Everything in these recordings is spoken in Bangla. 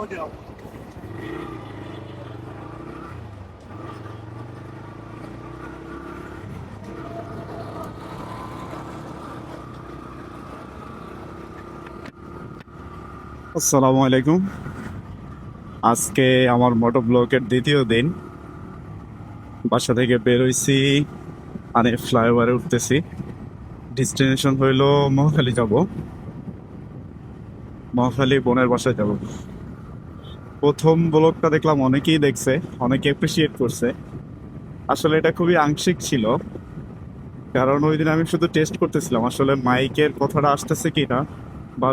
আসসালামু আলাইকুম। আজকে আমার মোটো ব্লকের দ্বিতীয় দিন। বাসা থেকে বের হইছি, মানে ফ্লাইওভারে উঠতেছি। ডেস্টিনেশন হইলো মহাখালী যাব। মহাখালী বোনের বাসায় যাব। প্রথম ব্লগটা দেখলাম অনেকেই দেখছে, অনেকে অ্যাপ্রিসিয়েট করছে। আসলে এটা খুবই আংশিক ছিল, কারণ ওই দিন আমি শুধু টেস্ট করতেছিলাম আসলে মাইকের কথাটা আসতেছে কিনা, বা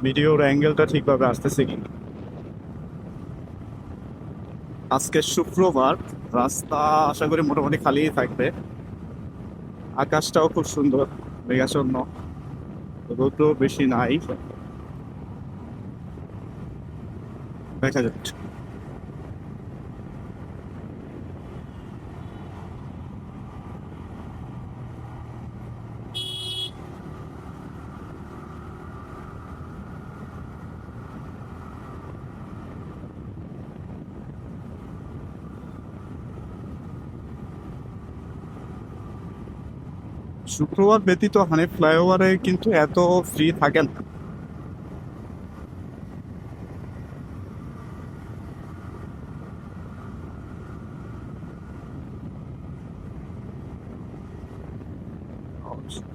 ভিডিওর অ্যাঙ্গেলটা ঠিকভাবে আসতেছে কিনা। আজকে শুক্রবার, রাস্তা আশা করি মোটামুটি খালিই থাকবে। আকাশটাও খুব সুন্দর, মেঘাচ্ছন্ন, রোদও বেশি নাই। দেখা যাচ্ছে। শুক্রবার ব্যতীত হানি ফ্লাইওভারে কিন্তু এত ফ্রি থাকে না।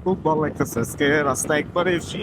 খুব ভালো লাগতেছে, আজকে রাস্তা একবারে ফ্রি।